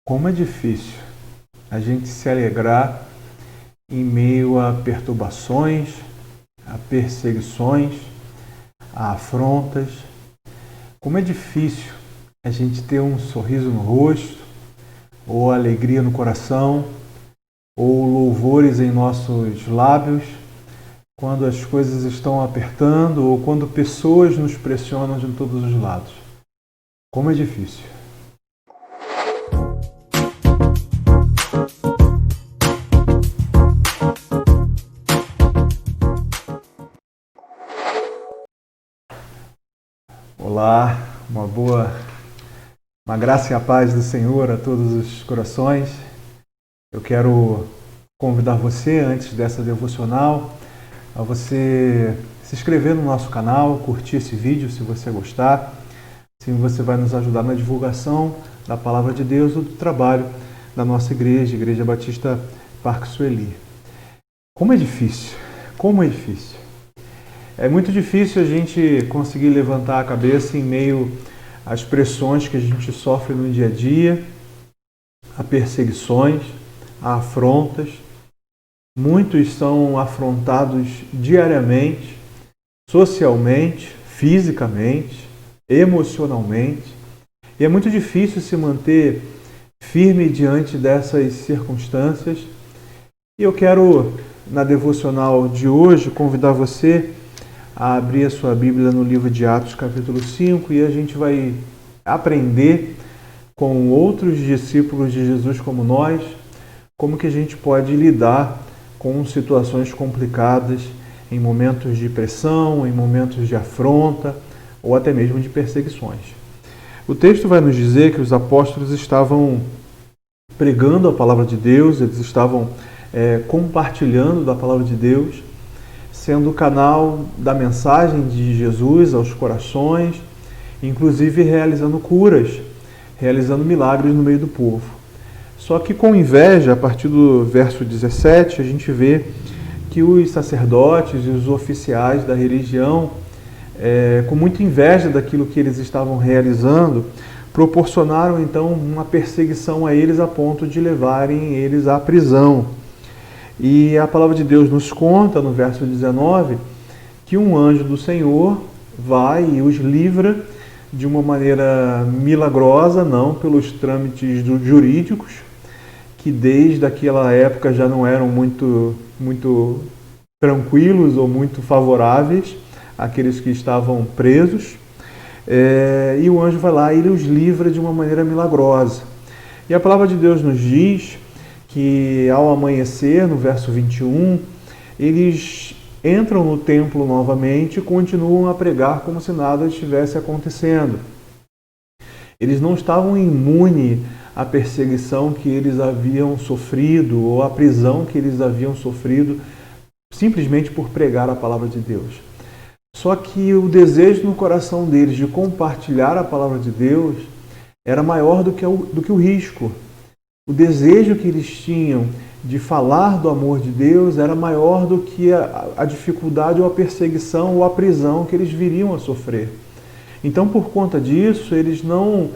Como é difícil a gente se alegrar em meio a perturbações, a perseguições, a afrontas. Como é difícil a gente ter um sorriso no rosto, ou alegria no coração, ou louvores em nossos lábios, quando as coisas estão apertando ou quando pessoas nos pressionam de todos os lados. Como é difícil. Olá, uma graça e a paz do Senhor a todos os corações. Eu quero convidar você, antes dessa devocional, a você se inscrever no nosso canal, curtir esse vídeo se você gostar. Assim você vai nos ajudar na divulgação da Palavra de Deus ou do trabalho da nossa igreja, Igreja Batista Parque Sueli. Como é difícil, como é difícil. É muito difícil a gente conseguir levantar a cabeça em meio às pressões que a gente sofre no dia a dia, a perseguições, a afrontas. Muitos são afrontados diariamente, socialmente, fisicamente, emocionalmente. E é muito difícil se manter firme diante dessas circunstâncias. E eu quero, na devocional de hoje, convidar você a abrir a sua Bíblia no livro de Atos, capítulo 5, e a gente vai aprender com outros discípulos de Jesus como nós, como que a gente pode lidar com situações complicadas em momentos de pressão, em momentos de afronta ou até mesmo de perseguições. O texto vai nos dizer que os apóstolos estavam pregando a palavra de Deus, eles estavam compartilhando da palavra de Deus, sendo o canal da mensagem de Jesus aos corações, inclusive realizando curas, realizando milagres no meio do povo. Só que com inveja, a partir do verso 17, a gente vê que os sacerdotes e os oficiais da religião, com muita inveja daquilo que eles estavam realizando, proporcionaram então uma perseguição a eles a ponto de levarem eles à prisão. E a palavra de Deus nos conta, no verso 19, que um anjo do Senhor vai e os livra de uma maneira milagrosa, não pelos trâmites jurídicos, que desde aquela época já não eram muito tranquilos ou muito favoráveis àqueles que estavam presos. E o anjo vai lá e ele os livra de uma maneira milagrosa. E a palavra de Deus nos diz que ao amanhecer, no verso 21, eles entram no templo novamente e continuam a pregar como se nada estivesse acontecendo. Eles não estavam imunes à perseguição que eles haviam sofrido ou à prisão que eles haviam sofrido simplesmente por pregar a palavra de Deus. Só que o desejo no coração deles de compartilhar a palavra de Deus era maior do que o risco. O desejo que eles tinham de falar do amor de Deus era maior do que a dificuldade ou a perseguição ou a prisão que eles viriam a sofrer. Então, por conta disso, eles não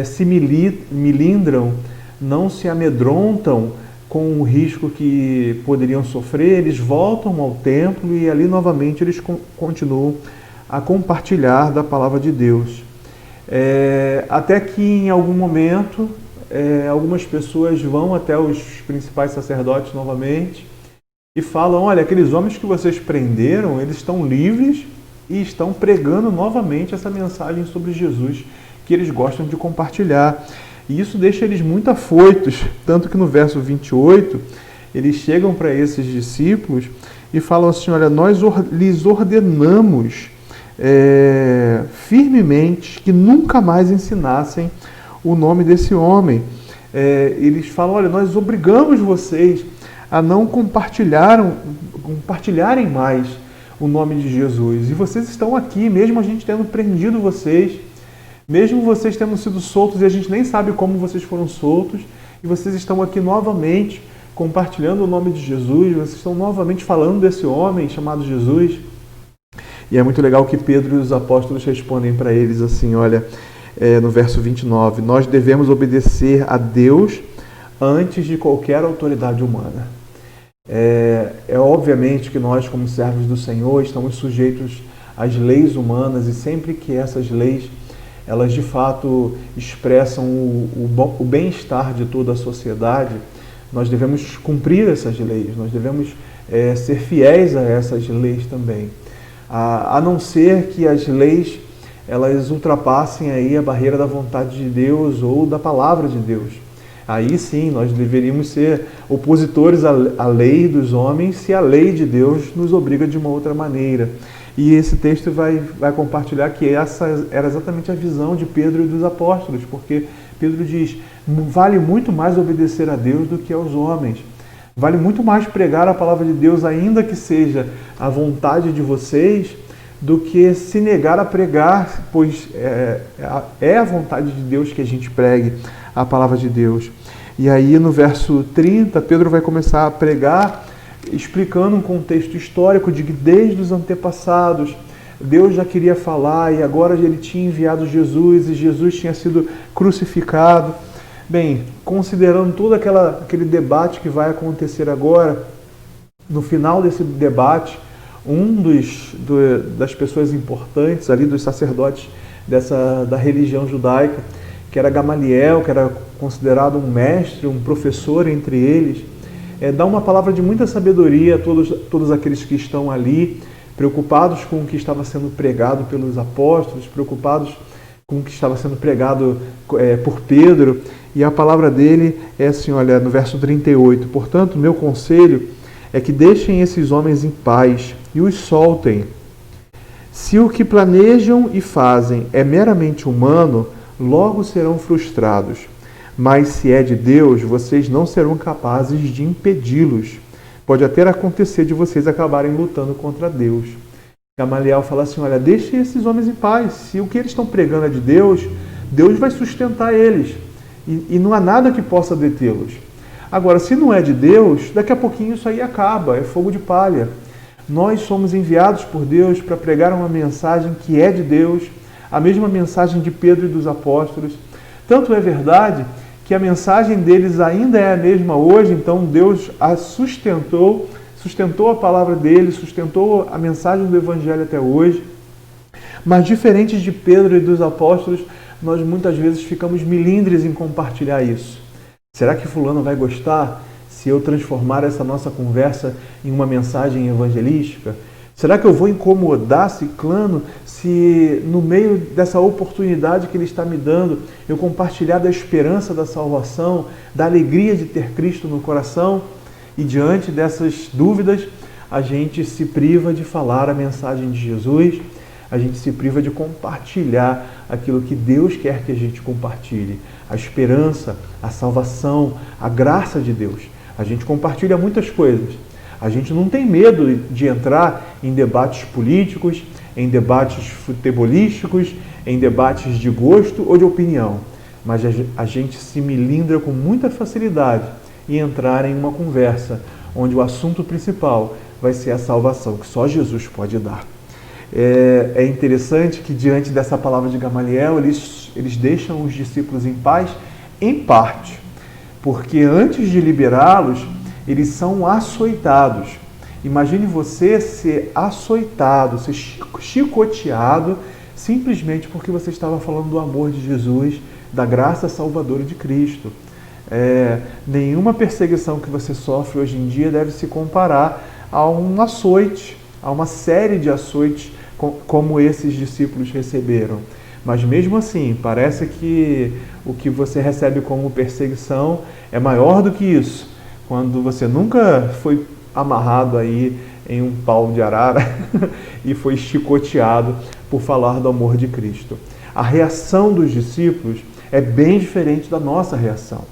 se milindram, não se amedrontam com o risco que poderiam sofrer. Eles voltam ao templo e ali novamente eles continuam a compartilhar da palavra de Deus. Até que em algum momento algumas pessoas vão até os principais sacerdotes novamente e falam: olha, aqueles homens que vocês prenderam, eles estão livres e estão pregando novamente essa mensagem sobre Jesus que eles gostam de compartilhar. E isso deixa eles muito afoitos, tanto que no verso 28 eles chegam para esses discípulos e falam assim: olha, nós lhes ordenamos firmemente que nunca mais ensinassem o nome desse homem. Eles falam: olha, nós obrigamos vocês a não compartilharem mais o nome de Jesus. E vocês estão aqui, mesmo a gente tendo prendido vocês, mesmo vocês tendo sido soltos e a gente nem sabe como vocês foram soltos, e vocês estão aqui novamente compartilhando o nome de Jesus, vocês estão novamente falando desse homem chamado Jesus. E é muito legal que Pedro e os apóstolos respondem para eles assim: olha, no verso 29, nós devemos obedecer a Deus antes de qualquer autoridade humana. Obviamente que nós, como servos do Senhor, estamos sujeitos às leis humanas, e sempre que essas leis, elas de fato expressam o bem-estar de toda a sociedade, nós devemos cumprir essas leis, nós devemos ser fiéis a essas leis também. A não ser que as leis elas ultrapassem aí a barreira da vontade de Deus ou da palavra de Deus. Aí sim, nós deveríamos ser opositores à lei dos homens se a lei de Deus nos obriga de uma outra maneira. E esse texto vai compartilhar que essa era exatamente a visão de Pedro e dos apóstolos, porque Pedro diz, vale muito mais obedecer a Deus do que aos homens. Vale muito mais pregar a palavra de Deus, ainda que seja a vontade de vocês, do que se negar a pregar, pois é a vontade de Deus que a gente pregue a palavra de Deus. E aí no verso 30, Pedro vai começar a pregar, explicando um contexto histórico de que desde os antepassados Deus já queria falar, e agora ele tinha enviado Jesus, e Jesus tinha sido crucificado. Bem, considerando todo aquele debate que vai acontecer agora, no final desse debate, das pessoas importantes ali, dos sacerdotes da religião judaica, que era Gamaliel, que era considerado um mestre, um professor entre eles, dá uma palavra de muita sabedoria a todos aqueles que estão ali, preocupados com o que estava sendo pregado pelos apóstolos, preocupados com o que estava sendo pregado por Pedro. E a palavra dele é assim, olha, no verso 38, portanto, meu conselho é que deixem esses homens em paz e os soltem. Se o que planejam e fazem é meramente humano, logo serão frustrados. Mas se é de Deus, vocês não serão capazes de impedi-los. Pode até acontecer de vocês acabarem lutando contra Deus. Gamaliel fala assim, olha, deixe esses homens em paz. Se o que eles estão pregando é de Deus, Deus vai sustentar eles. E não há nada que possa detê-los. Agora, se não é de Deus, daqui a pouquinho isso aí acaba, é fogo de palha. Nós somos enviados por Deus para pregar uma mensagem que é de Deus, a mesma mensagem de Pedro e dos apóstolos. Tanto é verdade que a mensagem deles ainda é a mesma hoje, então Deus a sustentou a palavra dele, sustentou a mensagem do Evangelho até hoje. Mas diferente de Pedro e dos apóstolos, nós muitas vezes ficamos milindres em compartilhar isso. Será que fulano vai gostar se eu transformar essa nossa conversa em uma mensagem evangelística? Será que eu vou incomodar ciclano se no meio dessa oportunidade que ele está me dando, eu compartilhar da esperança da salvação, da alegria de ter Cristo no coração? E diante dessas dúvidas, a gente se priva de falar a mensagem de Jesus, a gente se priva de compartilhar aquilo que Deus quer que a gente compartilhe. A esperança, a salvação, a graça de Deus. A gente compartilha muitas coisas. A gente não tem medo de entrar em debates políticos, em debates futebolísticos, em debates de gosto ou de opinião. Mas a gente se melindra com muita facilidade em entrar em uma conversa onde o assunto principal vai ser a salvação, que só Jesus pode dar. É interessante que diante dessa palavra de Gamaliel, eles deixam os discípulos em paz, em parte, porque antes de liberá-los, eles são açoitados. Imagine você ser açoitado, ser chicoteado, simplesmente porque você estava falando do amor de Jesus, da graça salvadora de Cristo. Nenhuma perseguição que você sofre hoje em dia deve se comparar a um açoite, a uma série de açoites como esses discípulos receberam. Mas mesmo assim, parece que o que você recebe como perseguição é maior do que isso. Quando você nunca foi amarrado aí em um pau de arara e foi chicoteado por falar do amor de Cristo. A reação dos discípulos é bem diferente da nossa reação.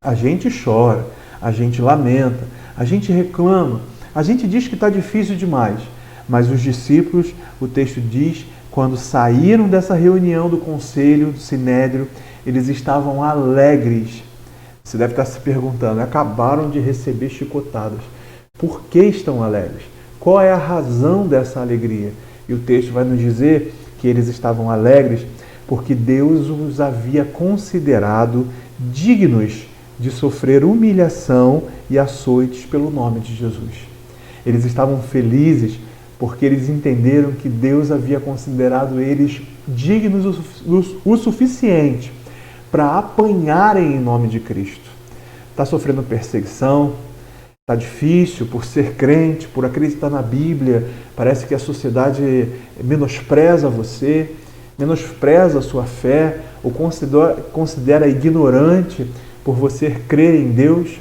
A gente chora, a gente lamenta, a gente reclama, a gente diz que está difícil demais. Mas os discípulos, o texto diz, quando saíram dessa reunião do conselho, do sinédrio, eles estavam alegres. Você deve estar se perguntando, acabaram de receber chicotadas. Por que estão alegres? Qual é a razão dessa alegria? E o texto vai nos dizer que eles estavam alegres porque Deus os havia considerado dignos de sofrer humilhação e açoites pelo nome de Jesus. Eles estavam felizes porque eles entenderam que Deus havia considerado eles dignos o suficiente para apanharem em nome de Cristo. Está sofrendo perseguição, está difícil por ser crente, por acreditar na Bíblia, parece que a sociedade menospreza você, menospreza a sua fé, ou considera ignorante por você crer em Deus.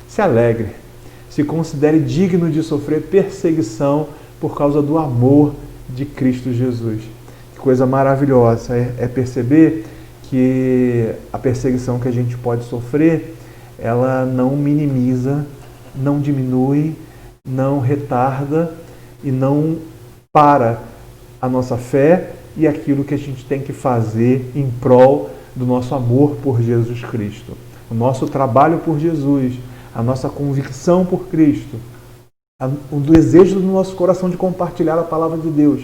Se alegre, se considere digno de sofrer perseguição por causa do amor de Cristo Jesus. Que coisa maravilhosa é perceber que a perseguição que a gente pode sofrer, ela não minimiza, não diminui, não retarda e não para a nossa fé e aquilo que a gente tem que fazer em prol do nosso amor por Jesus Cristo. O nosso trabalho por Jesus, a nossa convicção por Cristo, o desejo do nosso coração de compartilhar a palavra de Deus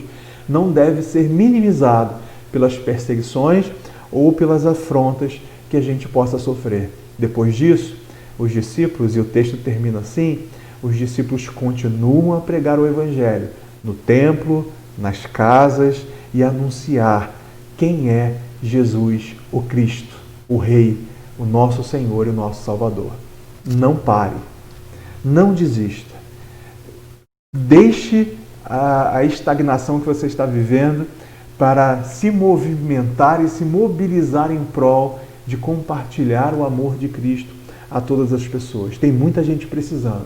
não deve ser minimizado pelas perseguições ou pelas afrontas que a gente possa sofrer. Depois disso, os discípulos, e o texto termina assim, os discípulos continuam a pregar o Evangelho no templo, nas casas e anunciar quem é Jesus, o Cristo, o Rei, o nosso Senhor e o nosso Salvador. Não pare, não desista. Deixe a estagnação que você está vivendo para se movimentar e se mobilizar em prol de compartilhar o amor de Cristo a todas as pessoas. Tem muita gente precisando.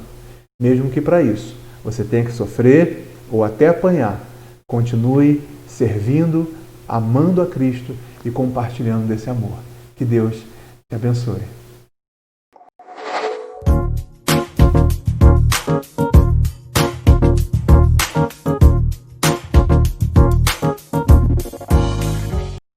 Mesmo que para isso você tenha que sofrer ou até apanhar, continue servindo, amando a Cristo e compartilhando desse amor. Que Deus te abençoe.